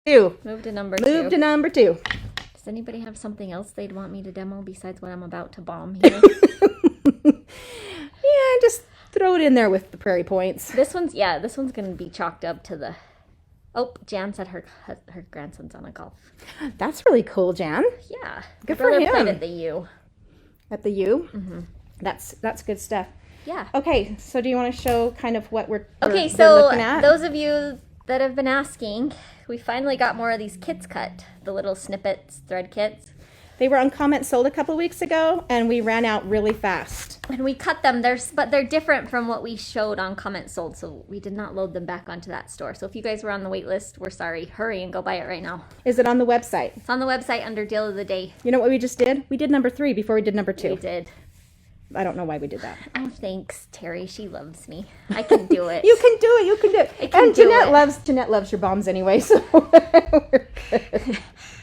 2. Move to number 2. Move to number 2. Does anybody have something else they'd want me to demo besides what I'm about to bomb here? Yeah, just throw it in there with the prairie points. This one's going to be chalked up to the... Oh, Jan said her grandson's on a golf. That's really cool, Jan. Yeah. Good for him. Played at the U. At the U? Mm-hmm. That's good stuff. Yeah. Okay, so do you want to show kind of what we're Okay, looking at? Those of you that have been asking, we finally got more of these kits cut. The little snippets, thread kits. They were on Comment Sold a couple weeks ago, and we ran out really fast. And we cut them, but they're different from what we showed on Comment Sold, so we did not load them back onto that store. So if you guys were on the wait list, we're sorry. Hurry and go buy it right now. Is it on the website? It's on the website under Deal of the Day. You know what we just did? We did number 3 before we did number 2. We did. I don't know why we did that. Oh, thanks, Terry. She loves me. I can do it. You can do it. You can do it. And Jeanette loves your bombs anyway, so we're good.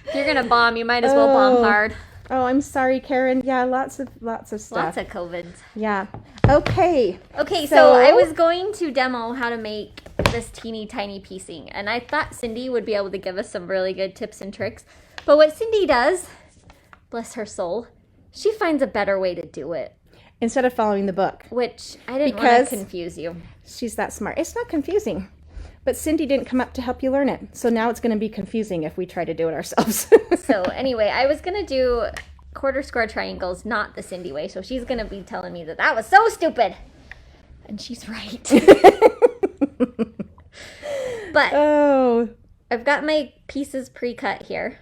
If you're gonna bomb, you might as well bomb hard. Oh, I'm sorry, Karen. Yeah, lots of stuff. Lots of COVID. Yeah. Okay. Okay, so I was going to demo how to make this teeny tiny piecing, and I thought Cindy would be able to give us some really good tips and tricks. But what Cindy does, bless her soul, she finds a better way to do it. Instead of following the book. Which I didn't want to confuse you. She's that smart. It's not confusing. But Cindy didn't come up to help you learn it. So now it's going to be confusing if we try to do it ourselves. So anyway, I was going to do quarter square triangles, not the Cindy way. So she's going to be telling me that was so stupid. And she's right. But I've got my pieces pre-cut here.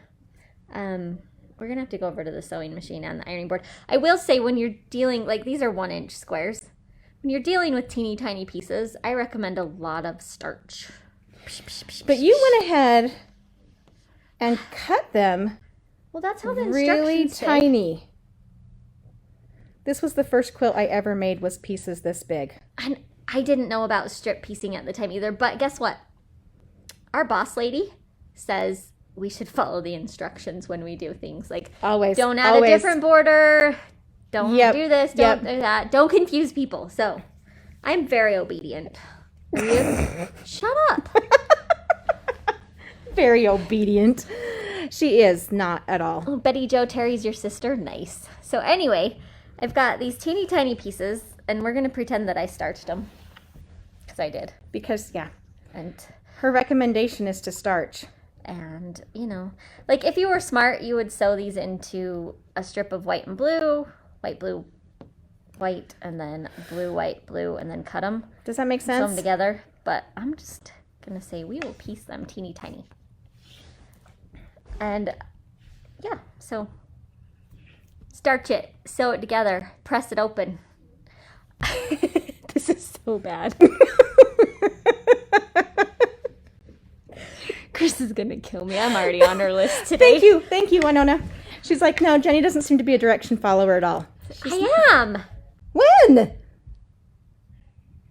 We're going to have to go over to the sewing machine and the ironing board. I will say when you're dealing, like these are 1-inch squares. When you're dealing with teeny tiny pieces, I recommend a lot of starch. But you went ahead and cut them. Well, that's how the instructions really say. Tiny. This was the first quilt I ever made was pieces this big. And I didn't know about strip piecing at the time either. But guess what? Our boss lady says we should follow the instructions when we do things. Like, always. Don't add a different border. Don't do this, don't do that. Don't confuse people. So, I'm very obedient. Shut up. Very obedient. She is not at all. Oh, Betty Jo, Terry's your sister? Nice. So anyway, I've got these teeny tiny pieces, and we're going to pretend that I starched them. Because I did. Because, yeah. And her recommendation is to starch. And, you know, like if you were smart, you would sew these into a strip of white and blue, white, blue, white, and then blue, white, blue, and then cut them. Does that make sense? Sew them together. But I'm just going to say we will piece them teeny tiny. And, yeah, so starch it, sew it together, press it open. This is so bad. Kris is going to kill me. I'm already on her list today. Thank you, Winona. She's like, no, Jenny doesn't seem to be a direction follower at all. I am. When?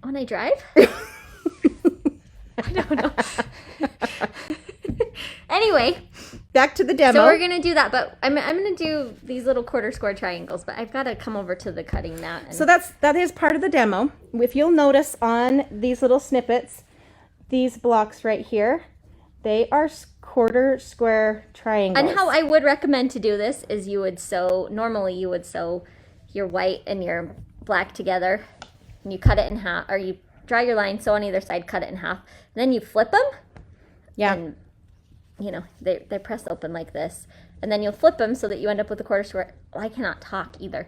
When I drive? I don't know. Anyway. Back to the demo. So we're going to do that, but I'm going to do these little quarter square triangles, but I've got to come over to the cutting mat. And... So that is part of the demo. If you'll notice on these little snippets, these blocks right here, they are quarter square triangles. And how I would recommend to do this is normally you would sew your white and your black together, and you cut it in half, or you draw your line, sew on either side, cut it in half, and then you flip them. Yeah. And, you know, they press open like this, and then you'll flip them so that you end up with a quarter square. Well, I cannot talk either.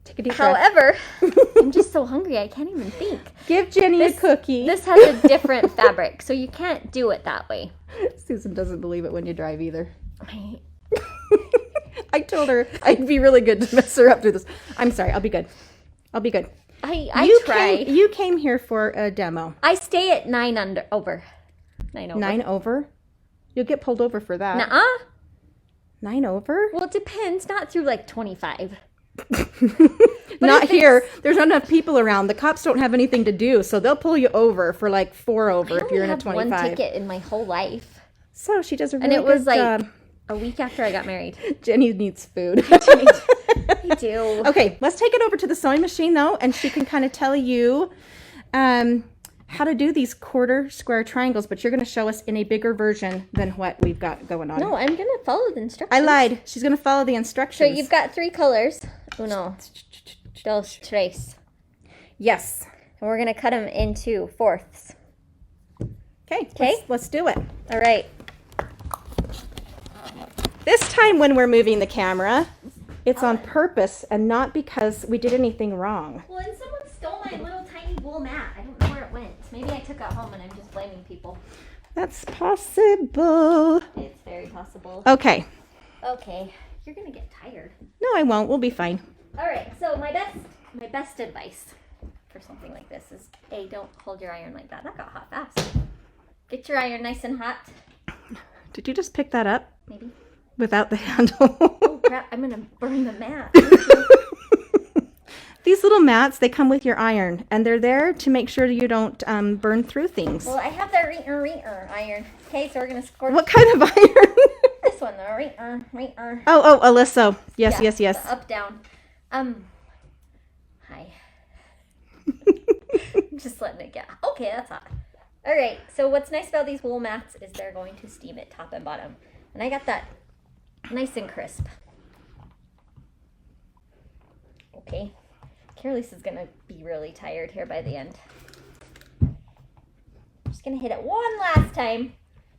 Take a deep breath. However, I'm just so hungry I can't even think. Give Jenny a cookie. This has a different fabric, so you can't do it that way. Susan doesn't believe it when you drive either. I told her I'd be really good to mess her up through this. I'm sorry. I'll be good. I try. You came here for a demo. I stay at 9 over. 9 over? You'll get pulled over for that. Nuh-uh. 9 over? Well, it depends. Not through like 25. Not here. There's not enough people around. The cops don't have anything to do, so they'll pull you over for like 4 over if you're in a 25. I only had one ticket in my whole life. So she does a really good job. And it was like job. A week after I got married. Jenny needs food. I do. Okay, let's take it over to the sewing machine though, and she can kind of tell you how how to do these quarter square triangles, but you're going to show us in a bigger version than what we've got going on. No, I'm going to follow the instructions. I lied. She's going to follow the instructions. So you've got 3 colors. Uno, dos, tres. Yes. And we're going to cut them into fourths. Okay. Let's do it. All right. This time when we're moving the camera, it's on purpose and not because we did anything wrong. Well, and someone stole my little tiny wool mat. I don't know where it went. Maybe I took it home and I'm just blaming people. That's possible. It's very possible. Okay. Okay. You're going to get tired. No, I won't. We'll be fine. All right. So my best advice for something like this is, A, don't hold your iron like that. That got hot fast. Get your iron nice and hot. Did you just pick that up? Maybe. Without the handle. Oh, crap. I'm going to burn the mat. These little mats, they come with your iron, and they're there to make sure you don't burn through things. Well, I have the reater iron. Okay, so we're going to scorch. What kind of iron? This one, the reater. Oh, Alyssa. Yes. The up, down. Hi. I'm just letting it get. Okay, that's hot. All right, so what's nice about these wool mats is they're going to steam it top and bottom. And I got that nice and crisp. Okay. Carilisa's going to be really tired here by the end. I'm just going to hit it one last time.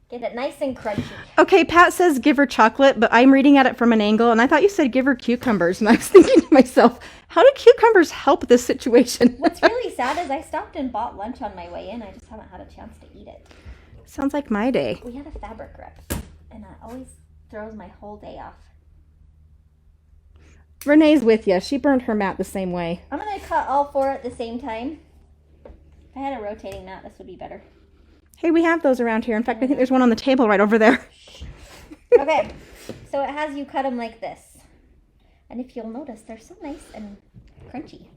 Get it nice and crunchy. Okay, Pat says give her chocolate, but I'm reading at it from an angle, and I thought you said give her cucumbers, and I was thinking to myself, how do cucumbers help this situation? What's really sad is I stopped and bought lunch on my way in. I just haven't had a chance to eat it. Sounds like my day. We had a fabric rip, and that always throws my whole day off. Renee's with you. She burned her mat the same way. I'm going to cut all 4 at the same time. If I had a rotating mat, this would be better. Hey, we have those around here. In fact, I think there's one on the table right over there. Okay, so it has you cut them like this. And if you'll notice, they're so nice and crunchy.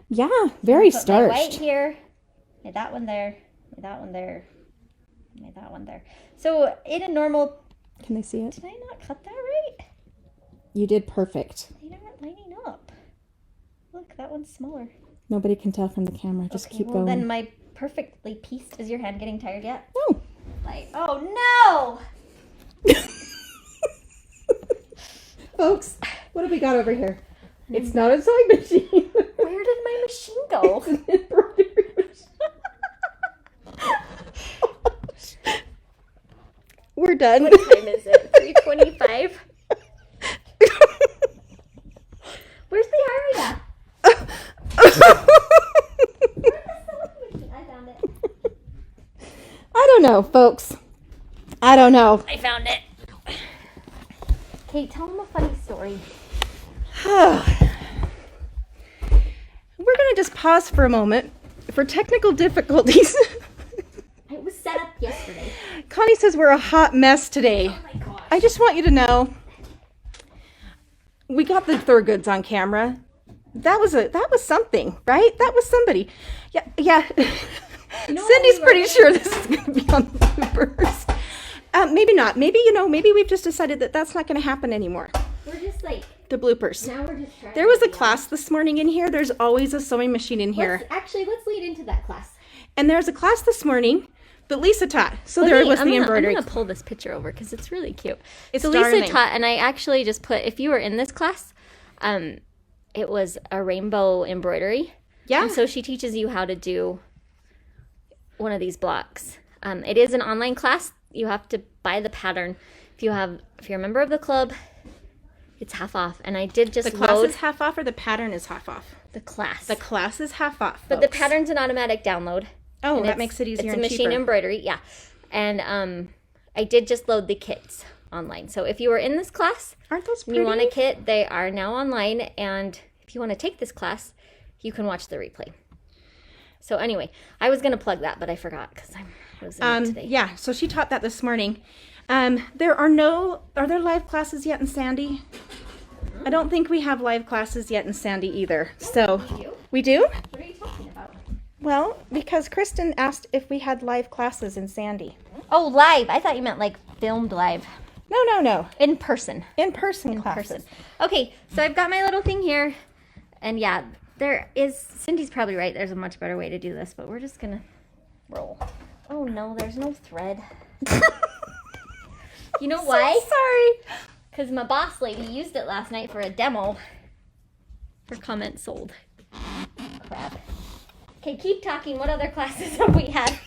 Yeah, very Put starched. my white here, made that one there, made that one there, made that one there. So in a normal... Can they see it? Did I not cut that right? You did perfect. They aren't lining up. Look, that one's smaller. Nobody can tell from the camera. Just okay, keep well, going. Then my perfectly pieced... Is your hand getting tired yet? No. Like, oh no! Folks, what have we got over here? It's not a sewing machine. Where did my machine go? It's an embroidery machine. We're done. What time is it? 3:25? Where's the aria? Where's the sewing machine? I found it. I don't know, folks. I don't know. I found it. Kate, tell them a funny story. We're going to just pause for a moment for technical difficulties. It was set up yesterday. Connie says we're a hot mess today. Oh my gosh. I just want you to know, we got the Thurgoods on camera. That was something, right? That was somebody. Yeah. You know Cindy's what we pretty were sure this is going to be on the bloopers. Maybe not. Maybe we've just decided that that's not going to happen anymore. We're just like, The bloopers. now we're just trying. There was a class this morning in here. There's always a sewing machine in here. Let's lead into that class. And there's a class this morning that Lisa taught. So there was the embroidery. I'm going to pull this picture over because it's really cute. It's so darling. Lisa taught, and I actually just put, if you were in this class, it was a rainbow embroidery. Yeah. And so she teaches you how to do one of these blocks. It is an online class. You have to buy the pattern. If you're a member of the club, it's half off. And I did just The class is half off or the pattern is half off? the class. The class is half off, But the folks. pattern's an automatic download. Oh, And that it's- makes it easier It's and a machine cheaper. embroidery, yeah. And I did just load the kits online. So if you were in this class Aren't those and pretty? you want a kit, they are now online. And if you want to take this class, you can watch the replay. So anyway, I was going to plug that, but I forgot because I was in it today. Yeah, so she taught that this morning. Are there live classes yet in Sandy? I don't think we have live classes yet in Sandy either. So we do? What are you talking about? Well, because Kristen asked if we had live classes in Sandy. Oh, live. I thought you meant like filmed live. No. In person. In person classes. Okay, so I've got my little thing here. And yeah, Cindy's probably right. There's a much better way to do this, but we're just gonna roll. Oh no, there's no thread. You know why? So sorry. Because my boss lady used it last night for a demo. Her comment sold. Crap. Okay, keep talking. What other classes have we had?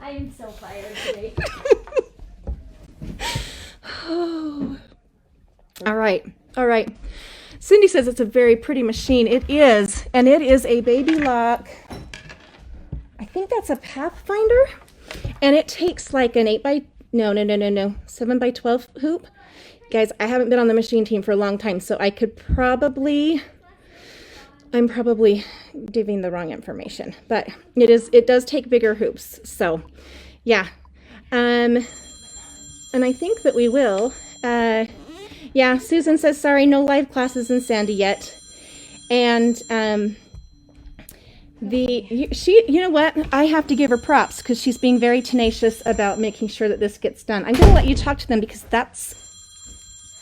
I am so tired today. All right. Cindy says it's a very pretty machine. It is, and it is a baby lock. I think that's a Pathfinder, and it takes like an 7 by 12 hoop. Guys, I haven't been on the machine team for a long time, so I'm probably giving the wrong information, but it does take bigger hoops. So, yeah. And I think that we will. Yeah, Susan says, sorry, no live classes in Sandy yet. And you know what? I have to give her props because she's being very tenacious about making sure that this gets done. I'm going to let you talk to them because that's...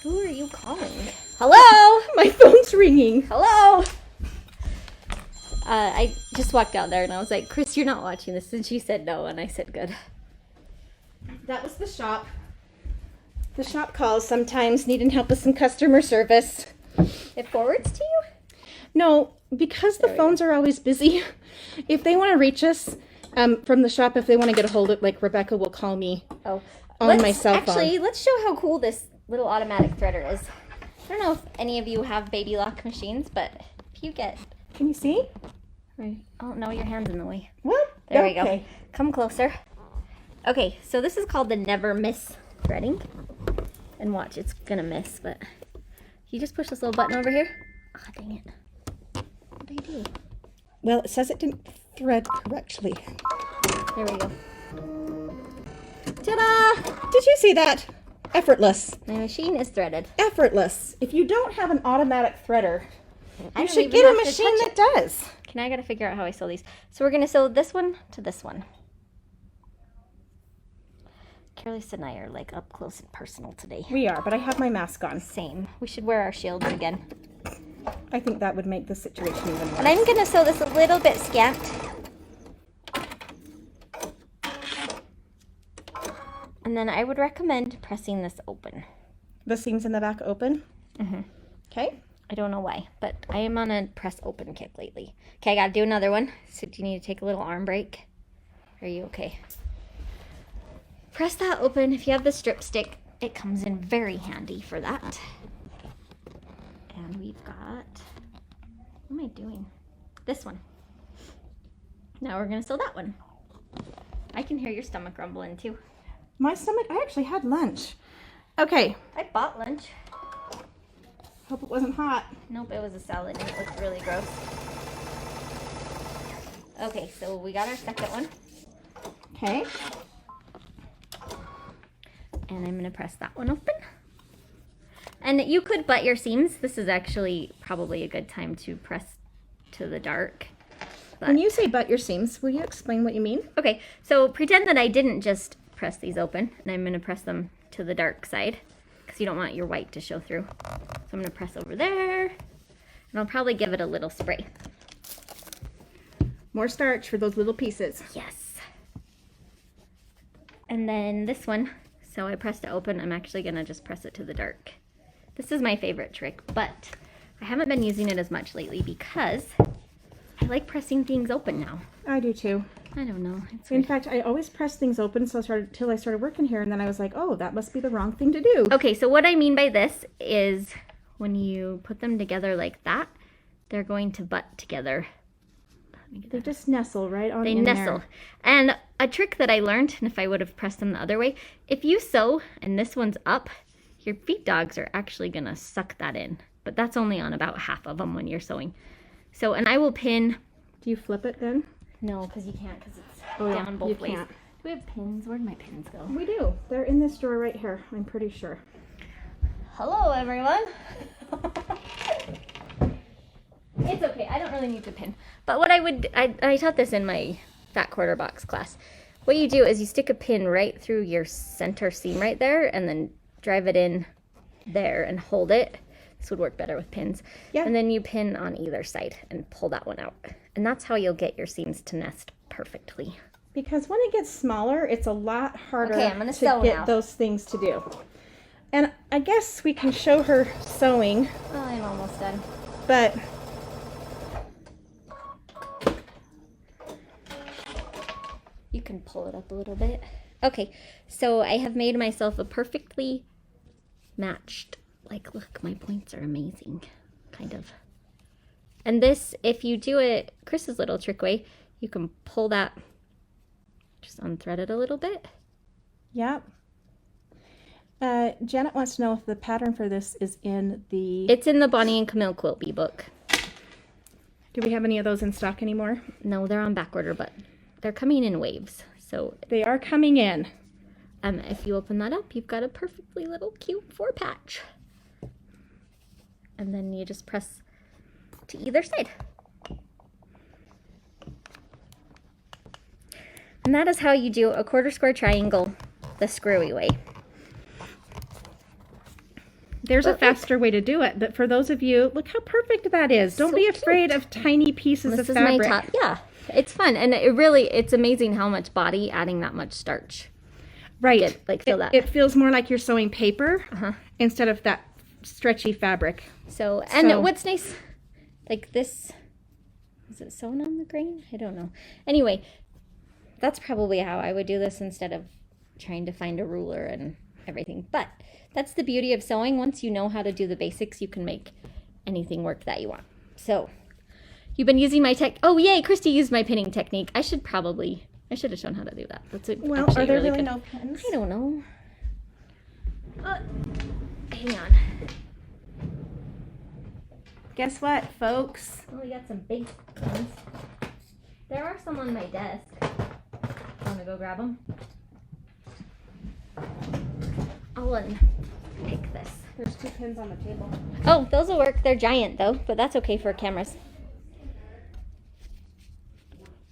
Who are you calling? Hello? My phone's ringing. Hello? I just walked out there and I was like, Kris, you're not watching this. And she said no, and I said good. That was the shop. The shop calls sometimes, needing help with some customer service. It forwards to you? No, because the phones are always busy. If they want to reach us from the shop, if they want to get a hold of, like Rebecca will call me on my cell phone. Actually, let's show how cool this little automatic threader is. I don't know if any of you have baby lock machines, but if you get... Can you see? Oh, no, your hand's in the way. What? There we go. Come closer. Okay, so this is called the never miss threading. And watch, it's gonna miss, but you just push this little button over here. Ah, oh, dang it. What do you do? Well, it says it didn't thread correctly. There we go. Ta-da! Did you see that? Effortless. My machine is threaded. Effortless. If you don't have an automatic threader, you should even get a have to machine touch that does. Can I gotta figure out how I sew these? So we're gonna sew this one to this one. Carillisa and I are like up close and personal today. We are, but I have my mask on. Same. We should wear our shields again. I think that would make the situation even worse. And I'm gonna sew this a little bit scant. And then I would recommend pressing this open. The seams in the back open? Mm-hmm. Okay. I don't know why, but I am on a press open kick lately. Okay, I gotta do another one. So do you need to take a little arm break? Are you okay? Press that open. If you have the strip stick, it comes in very handy for that. And we've got, what am I doing? This one. Now we're gonna sew that one. I can hear your stomach rumbling too. My stomach, I actually had lunch. Okay. I bought lunch. Hope it wasn't hot. Nope, it was a salad and it looked really gross. Okay, so we got our second one. Okay. And I'm gonna press that one open. And you could butt your seams. This is actually probably a good time to press to the dark. But... When you say butt your seams, will you explain what you mean? Okay, so pretend that I didn't just press these open, and I'm gonna press them to the dark side, because you don't want your white to show through. So I'm gonna press over there, and I'll probably give it a little spray. More starch for those little pieces. Yes. And then this one, so I pressed it open, I'm actually gonna just press it to the dark. This is my favorite trick, but I haven't been using it as much lately because I like pressing things open now. I do too. I don't know. It's In weird. fact, I always press things open till I started working here, and then I was like, oh, that must be the wrong thing to do. Okay, so what I mean by this is when you put them together like that, they're going to butt together. They just nestle right on They in nestle. there. And a trick that I learned, and if I would have pressed them the other way, if you sew and this one's up, your feed dogs are actually going to suck that in. But that's only on about half of them when you're sewing. So, and I will pin... Do you flip it then? No, because you can't, because it's yeah, down both ways. can't. Do we have pins? Where'd my pins go? We do. They're in this drawer right here, I'm pretty sure. Hello, everyone. It's okay. I don't really need to pin. But what I taught this in my fat quarter box class. What you do is you stick a pin right through your center seam right there and then drive it in there and hold it. This would work better with pins. Yeah. And then you pin on either side and pull that one out. And that's how you'll get your seams to nest perfectly. Because when it gets smaller, it's a lot harder Okay, I'm gonna to sew get now. those things to do. And I guess we can show her sewing, Oh, I'm almost done. but You can pull it up a little bit. Okay, so I have made myself a perfectly matched, like, look, my points are amazing, kind of. And this, if you do it Chris's little trick way, you can pull that, just unthread it a little bit. yeah. Janet wants to know if the pattern for this is in the... It's in the Bonnie and Camille Quilt Bee book. Do we have any of those in stock anymore? No, they're on back order, but they're coming in waves. So They are coming in. if you open that up, you've got a perfectly little cute 4-patch. And then you just press to either side. And that is how you do a 1/4 square triangle the screwy way. There's a faster way to do it, but for those of you, look how perfect that is. Don't So be afraid of tiny pieces This of is fabric. my top. Yeah, it's fun. And it's amazing how much body adding that much starch. Right. Feel that. It feels more like you're sewing paper instead of that stretchy fabric. So what's nice, like this, is it sewn on the grain? I don't know. Anyway, that's probably how I would do this instead of trying to find a ruler and everything. But that's the beauty of sewing. Once you know how to do the basics, you can make anything work that you want. So you've been using my oh yay, Christy used my pinning technique. I should have shown how to do that. That's Well, actually are there really really good. no pins? I don't know. Hang on. Guess what, folks? Oh, we got some big ones. There are some on my desk. Want to go grab them? I'll unpick this. There's 2 pins on the table. Oh, those will work. They're giant though, but that's okay for cameras.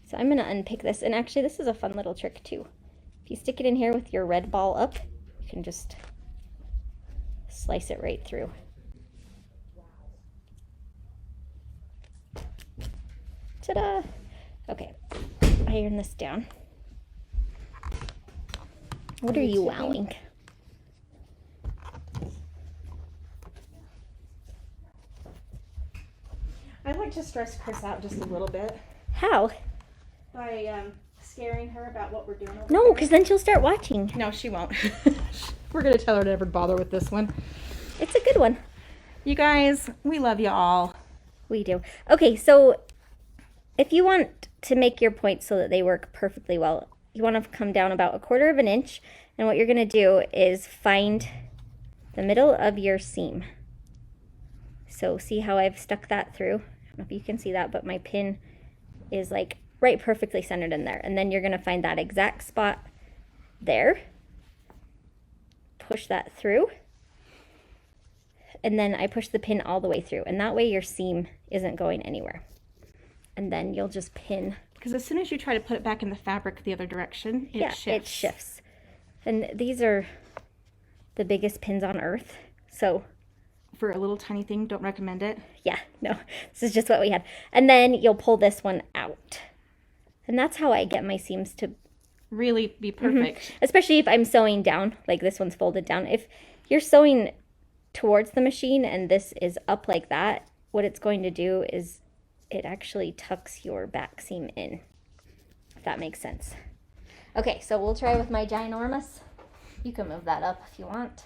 So I'm going to unpick this. And actually, this is a fun little trick too. If you stick it in here with your red ball up, you can just slice it right through. Ta-da! Okay, iron this down. What are you wowing? I like to stress Kris out just a little bit How? by scaring her about what we're doing. No, because then she'll start watching. No, she won't. We're going to tell her to never bother with this one. It's a good one. You guys, we love you all. We do. Okay, so if you want to make your points so that they work perfectly well, you want to come down about 1/4 inch. And what you're going to do is find the middle of your seam. So see how I've stuck that through? I don't know if you can see that, but my pin is like right perfectly centered in there. And then you're going to find that exact spot there. Push that through. And then I push the pin all the way through. And that way your seam isn't going anywhere. And then you'll just pin. Because as soon as you try to put it back in the fabric the other direction, it shifts. It shifts. And these are the biggest pins on earth. So For a little tiny thing, don't recommend it. yeah, no, this is just what we had. And then you'll pull this one out. And that's how I get my seams to, Really be perfect. especially if I'm sewing down, like this one's folded down. If you're sewing towards the machine and this is up like that, what it's going to do is it actually tucks your back seam in, if that makes sense. Okay, so we'll try with my ginormous. You can move that up if you want.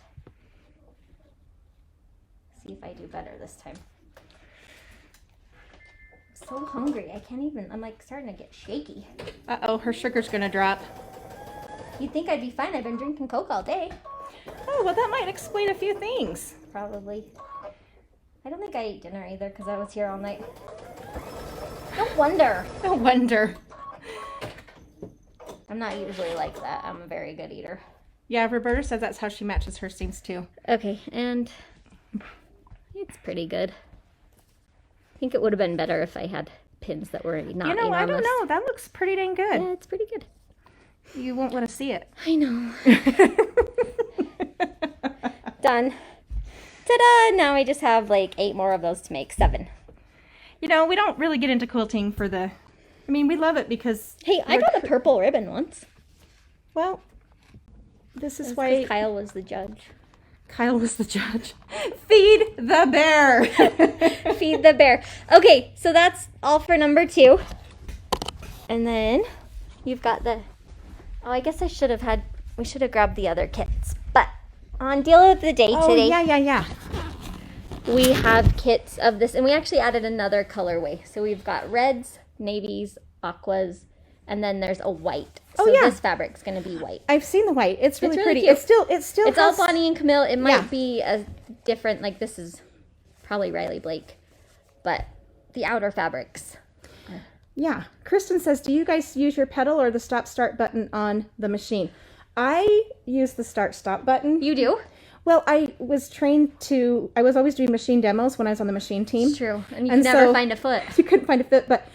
See if I do better this time. I'm so hungry. I can't even, I'm like starting to get shaky. Uh-oh, her sugar's going to drop. You'd think I'd be fine. I've been drinking Coke all day. Oh, well, that might explain a few things. Probably. I don't think I ate dinner either because I was here all night. No wonder. No wonder. I'm not usually like that. I'm a very good eater. Yeah, Roberta says that's how she matches her seams too. Okay, and it's pretty good. I think it would have been better if I had pins that were not You know, I don't enormous. know. That looks pretty dang good. Yeah, it's pretty good. You won't want to see it. I know. Done. Ta-da! Now I just have like 8 more of those to make. 7. You know, we don't really get into quilting for the... I mean, we love it because... Hey, I got a purple ribbon once. Well, this is That's why... 'cause Kyle was the judge. Kyle was the judge. Feed the bear! Feed the bear. Okay, so that's all for number 2. And then you've got the... Oh, I guess we should have grabbed the other kits. But on Deal of the Day today... yeah. We have kits of this, and we actually added another colorway. So we've got reds, navies, aquas, and then there's a white. So this fabric's going to be white. I've seen the white. It's really pretty. Cute. It's all Bonnie and Camille. It might be a different, like this is probably Riley Blake, but the outer fabrics. Yeah. Kristen says, do you guys use your pedal or the stop-start button on the machine? I use the start-stop button. You do? Well, I was always doing machine demos when I was on the machine team. It's true. And you could never find a foot. You couldn't find a foot, but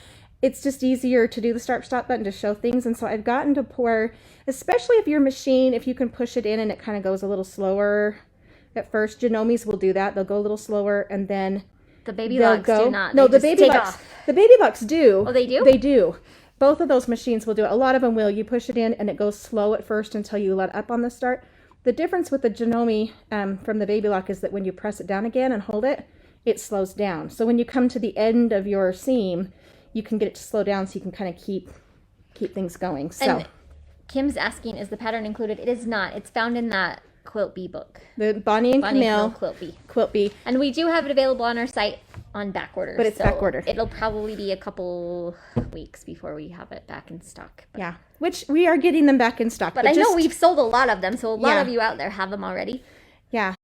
it's just easier to do the start-stop button to show things. And so I've gotten to where, especially if your machine, if you can push it in and it kind of goes a little slower at first. Janomis will do that. They'll go a little slower and then the baby locks do not. No, the baby locks do. Oh, they do? They do. Both of those machines will do it. A lot of them will. You push it in and it goes slow at first until you let up on the start. The difference with the Janome from the baby lock is that when you press it down again and hold it, it slows down. So when you come to the end of your seam, you can get it to slow down so you can kind of keep things going. So and Kim's asking, is the pattern included? It is not. It's found in that Quilt Bee book. The Bonnie and Camille Quilt Bee. And we do have it available on our site on back order. But it's back ordered. It'll probably be a couple weeks before we have it back in stock. But. Yeah, which we are getting them back in stock. But I know we've sold a lot of them, so a lot of you out there have them already. Yeah.